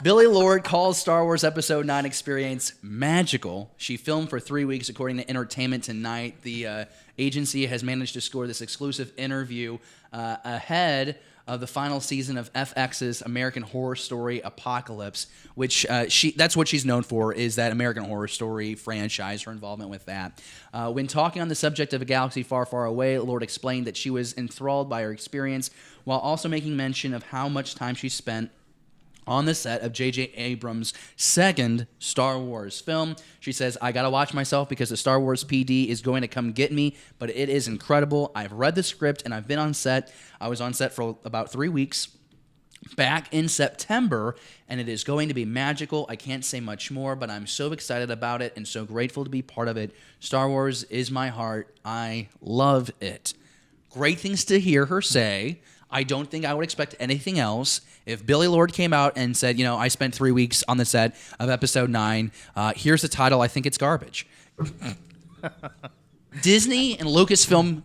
Billie Lourd calls Star Wars Episode 9 experience magical. She filmed for 3 weeks, according to Entertainment Tonight. The agency has managed to score this exclusive interview ahead of the final season of FX's American Horror Story Apocalypse, which that's what she's known for, is that American Horror Story franchise, her involvement with that. When talking on the subject of A Galaxy Far, Far Away, Lord explained that she was enthralled by her experience, while also making mention of how much time she spent on the set of J.J. Abrams' second Star Wars film. She says, I gotta watch myself because the Star Wars PD is going to come get me, but it is incredible. I've read the script and I've been on set. I was on set for about 3 weeks back in September, and it is going to be magical. I can't say much more, but I'm so excited about it and so grateful to be part of it. Star Wars is my heart. I love it. Great things to hear her say. I don't think I would expect anything else. If Billie Lourd came out and said, I spent 3 weeks on the set of Episode 9, here's the title, I think it's garbage. Disney and Lucasfilm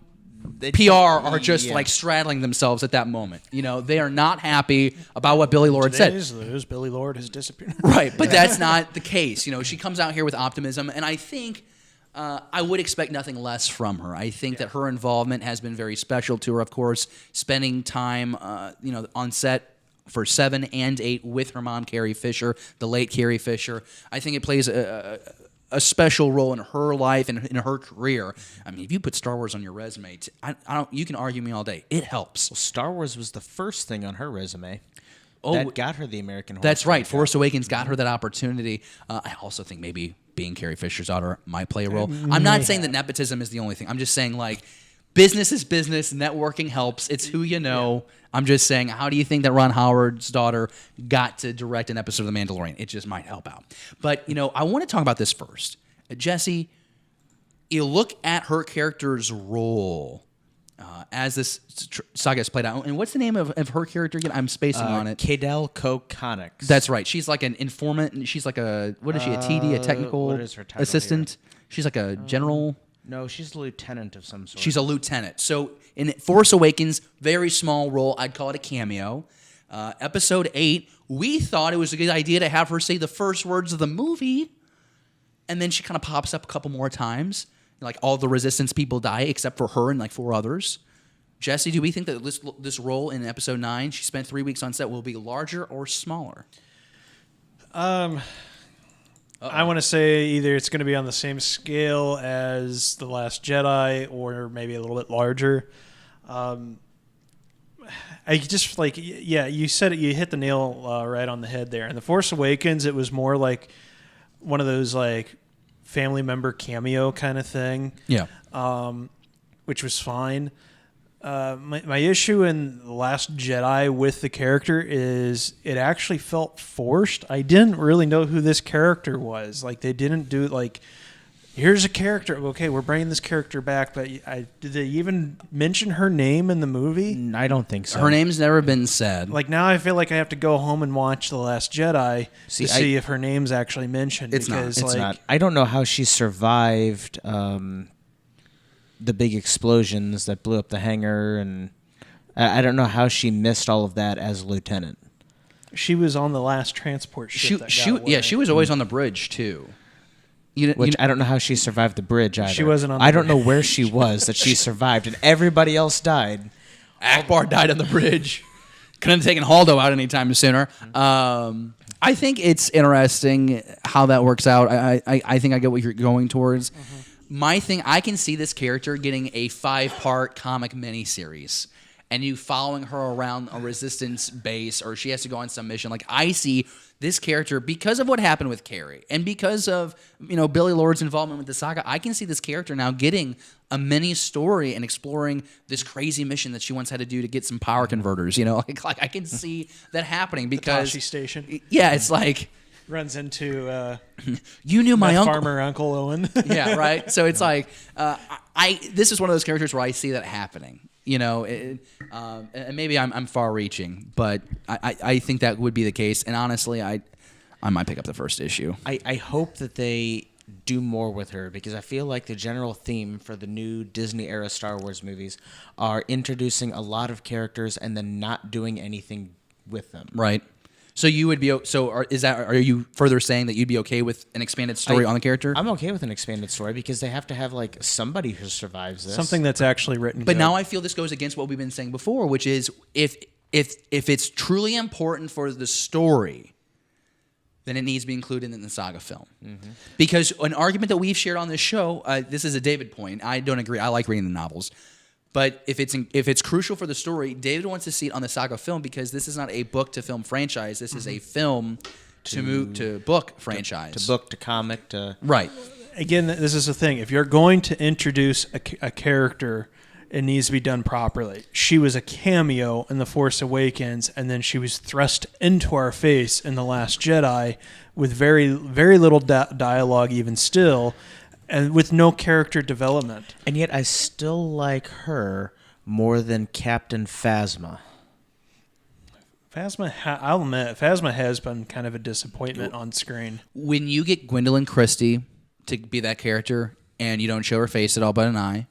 PR are just like straddling themselves at that moment. They are not happy about what Billie Lourd said. Today's news, Billie Lourd has disappeared. Right, but that's not the case. She comes out here with optimism, and I think I would expect nothing less from her. I think that her involvement has been very special to her, of course, spending time on set for 7 and 8 with her mom, Carrie Fisher, the late Carrie Fisher. I think it plays a special role in her life and in her career. I mean, if you put Star Wars on your resume, you can argue me all day. It helps. Well, Star Wars was the first thing on her resume. That got her the American Horror That's Story right. Force Awakens got her that opportunity. I also think maybe being Carrie Fisher's daughter might play a role. I'm not saying that nepotism is the only thing. I'm just saying, business is business. Networking helps. It's who you know. Yeah. I'm just saying, how do you think that Ron Howard's daughter got to direct an episode of The Mandalorian? It just might help out. But, I want to talk about this first. Jesse, you look at her character's role as this saga is played out. And what's the name of her character again? I'm spacing on it. Kadel Kokonix. That's right. She's like an informant. And she's like what is she, a TD, a technical what is her title assistant? here? She's like a general. No, she's a lieutenant of some sort. She's a lieutenant. So in Force Awakens, very small role. I'd call it a cameo. Episode 8, we thought it was a good idea to have her say the first words of the movie. And then she kind of pops up a couple more times. Like all the Resistance people die except for her and like 4 others. Jesse, do we think that this role in Episode 9, she spent 3 weeks on set, will be larger or smaller? I want to say either it's going to be on the same scale as The Last Jedi or maybe a little bit larger. I just you said it, you hit the nail right on the head there. In The Force Awakens, it was more like one of those family member cameo kind of thing. Yeah. Which was fine. My issue in The Last Jedi with the character is it actually felt forced. I didn't really know who this character was. They didn't do here's a character. Okay, we're bringing this character back, but did they even mention her name in the movie? I don't think so. Her name's never been said. Now I feel like I have to go home and watch The Last Jedi to see if her name's actually mentioned. It's because, not. It's not. I don't know how she survived the big explosions that blew up the hangar, and I don't know how she missed all of that as a lieutenant. She was on the last transport ship. She was always on the bridge too. I don't know how she survived the bridge either. She wasn't on the I don't know where she was that she survived, and everybody else died. Akbar died on the bridge. Couldn't have taken Haldo out anytime sooner. I think it's interesting how that works out. I think I get what you're going towards. Mm-hmm. My thing, I can see this character getting a 5-part comic miniseries and you following her around a Resistance base, or she has to go on some mission. I see this character, because of what happened with Carrie and because of Billie Lourd's involvement with the saga, I can see this character now getting a mini story and exploring this crazy mission that she once had to do to get some power converters. I can see that happening because Tashi Station. Yeah, it's like runs into you knew my uncle, farmer Uncle Owen. Yeah, right. So it's this is one of those characters where I see that happening. And maybe I'm far-reaching, but I think that would be the case. And honestly, I might pick up the first issue. I hope that they do more with her, because I feel like the general theme for the new Disney-era Star Wars movies are introducing a lot of characters and then not doing anything with them. Right. So you would be are you further saying that you'd be okay with an expanded story on the character? I'm okay with an expanded story because they have to have like somebody who survives this. Something that's actually written. But good. now I feel this goes against what we've been saying before, which is if it's truly important for the story, then it needs to be included in the saga film. Mm-hmm. Because an argument that we've shared on this show, this is a David point. I don't agree. I like reading the novels. But if it's crucial for the story, David wants to see it on the saga film because this is not a book to film franchise. This is a film to book franchise. To book, to comic, to... Right. Again, this is the thing. If you're going to introduce a character, it needs to be done properly. She was a cameo in The Force Awakens, and then she was thrust into our face in The Last Jedi with very, very little dialogue even still, and with no character development. And yet I still like her more than Captain Phasma. I'll admit, Phasma has been kind of a disappointment on screen. When you get Gwendolyn Christie to be that character, and you don't show her face at all but an eye,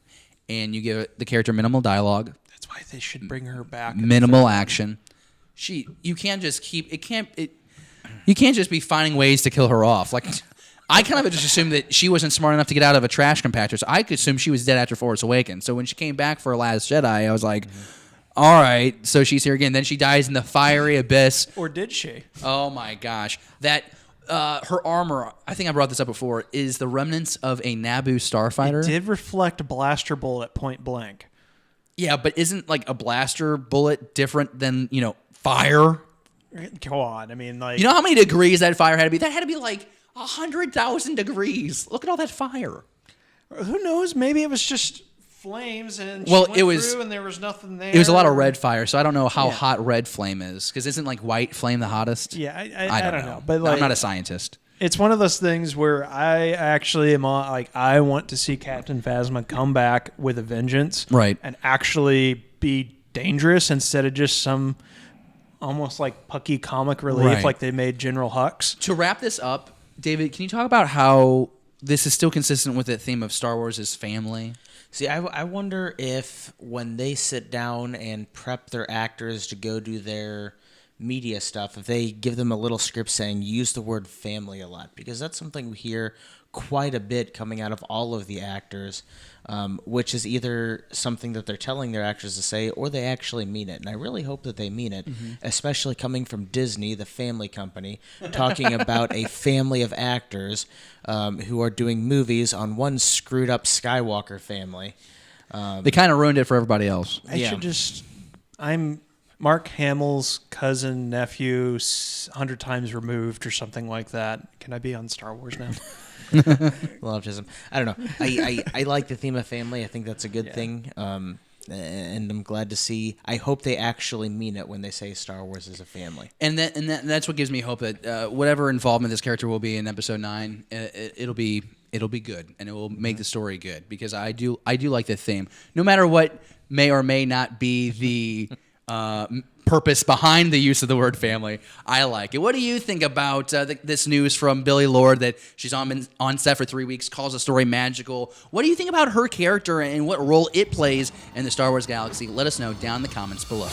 and you give the character minimal dialogue, that's why they should bring her back. Minimal action. You can't just be finding ways to kill her off. Like, I kind of just assumed that she wasn't smart enough to get out of a trash compactor, so I could assume she was dead after Force Awakens. So when she came back for Last Jedi, I was like, all right, so she's here again. Then she dies in the fiery abyss. Or did she? Oh my gosh. That her armor, I think I brought this up before, is the remnants of a Naboo starfighter. It did reflect a blaster bullet point blank. Yeah, but isn't like a blaster bullet different than, fire? Go on. I mean, like... You know how many degrees that fire had to be? That had to be like 100,000 degrees. Look at all that fire. Who knows? Maybe it was just flames and it was through and there was nothing there. It was a lot of red fire, so I don't know how hot red flame is, because isn't like white flame the hottest? Yeah, I don't know. But I'm not a scientist. It's one of those things where I actually am I want to see Captain Phasma come back with a vengeance, right, and actually be dangerous instead of just some almost like pucky comic relief like they made General Hux. To wrap this up, David, can you talk about how this is still consistent with the theme of Star Wars as family? See, I wonder if when they sit down and prep their actors to go do their media stuff, if they give them a little script saying use the word family a lot, because that's something we hear quite a bit coming out of all of the actors, which is either something that they're telling their actors to say or they actually mean it. And I really hope that they mean it, especially coming from Disney, the family company, talking about a family of actors who are doing movies on one screwed up Skywalker family. They kind of ruined it for everybody else. I'm Mark Hamill's cousin, nephew, 100 times removed or something like that. Can I be on Star Wars now? Loftism. I don't know. I like the theme of family. I think that's a good thing. And I'm glad to see. I hope they actually mean it when they say Star Wars is a family. And that's what gives me hope that whatever involvement this character will be in Episode 9, it'll be good, and it will make the story good, because I do like the theme. No matter what may or may not be the purpose behind the use of the word family, I like it. What do you think about this news from Billie Lourd that she's on set for 3 weeks, calls the story magical? What do you think about her character and what role it plays in the Star Wars galaxy? Let us know down in the comments below.